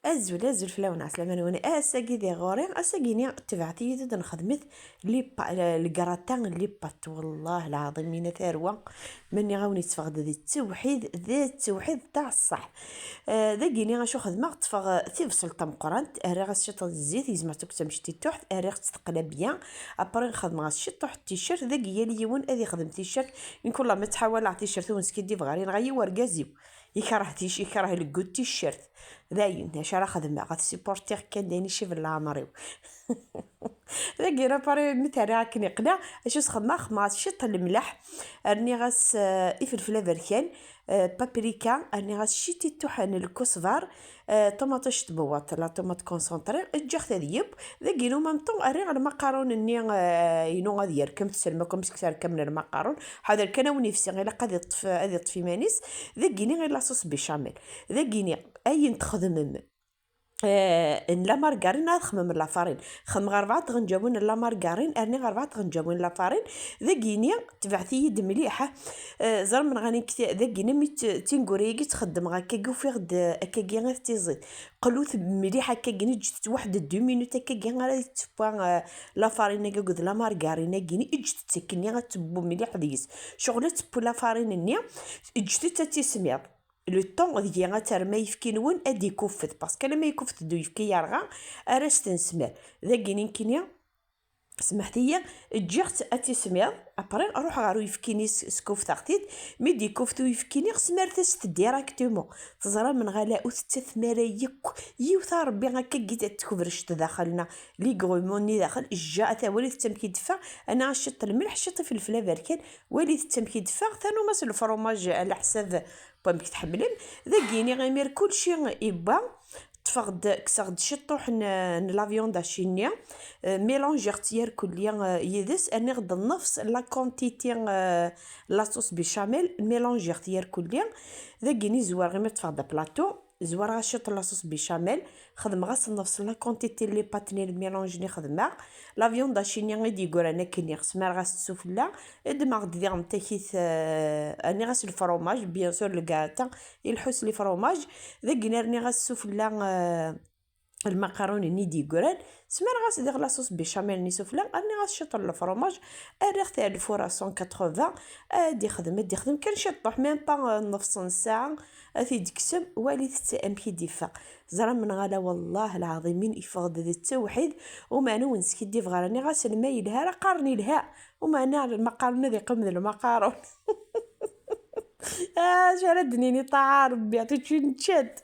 ازول فلاون عسلامه وانا اساكي دي غوري اساكيني تبعتي يد نخدمت لي كراتان لي بات والله العظيم من ثروه مني غاوني تفقد ذي التوحيد تاع الصح. داكيني غاشو خدمه تفغ تيفصل تم قرانت اري غاشط الزيت يزما تكتم شتي تحت اري تقلى بيان ابري نخدم غاشط تحت التيشيرت داكيا لي يون ادي خدم تيشيرت ان كل ما تحاول على تيشيرت ونسكي بغاري نغير ورقازيو يكره الكوت تيشيرت داين اش راه خدمه غاتسيبورتيغ كان دايني شي في العمريو داكي باري مثال راكني قنا اش خدمه خماس شط الملح راني غاس الفلفله بركان بابريكا راني غاس شيتي طحن الكزبر طوماطش تبوط لا طوماط كونسونطري الجخت ديب داكي نو مام طون اري المقارون ني ينو غادي يركم تسلمكم مسكتار كامل المقارون هذا كان ونفسي غير قد يطفي مانيس داكيني غير لاصوص بيشاميل داكيني اي تخدم لا مارغرين خمم لا فارين خم غربعه غنجاون لا مارغرين ارني غربعه غنجاون لا فارين ذاكيني تبعتي يد مليحه زر من غاني ذاكيني ميت تينغوريكي تخدم هكاكي وفي غد هكاكي غير تيزيد قلوث مليحه هكاكي جت واحد 2 مينوت هكاكي غير تبا لا فارين هكاك لا مارغرين كيني اجت تسكني غتبو مليح ديس شغله تبو لا فارين ني اجت تتسميض لو طون ديالها ترمى يفكي نون ادي يكفت باسكو لما يكفت دو يفكي يرغى اراش تنسمر ذاكيني كينيا سمحتيا جيت اتي سمير ابري اروح غارو يفكيني سكوف تاختيت ميدي كوفتو يفكيني سمرت ديراكتومون تزرى من غلاء وتتثمر يوثا ربي هكا كيت تكبرش داخلنا لي غروموني داخل جاء تا وليت تمكي دفا انا شط الملح شط في الفلفله بركان وليت تمكي دفا ثانو ماس الفرماج على حساب بامك تحملين ذاكيني غيمير كلشي يبا تفقد كسغد شطوح لافيون داشينيا ميلونج اختيار كليا يدس اني غد نفس لا كونتيتي لاصوص بيشاميل ميلونج اختيار كليا ذاكيني زوار غير تفقد بلاطو زوار غاشط لاصوص بيشاميل خدم غاس نفس لا كونتيتي لي باتني الميلونج ني خدمه لافيون داشينيا غادي يقول انا كني خسمار غاس السفله دماغ ديال متاكيت اني غاس الفرomage بيان سور الكاتا الحس لي فروماج ذاكيني راني غاس السفله المقارون ني ديكوران سمر غاس دير لاصوص بيشاميل ني سفلا راني غاس شطر الفرomage اريخ تاع الفور 180 دي خدم كان شطوح ميم با نص ساعه اثي ديكسم والي امكي ديفا زرا من غالا والله العظيم من يفقد ذي التوحيد وما انا ونسكي ديف غراني غاس الماء لها راه قارني لها وما انا المقارنه ذي قمن المقارون شردني طاع ربي عطيتي نشد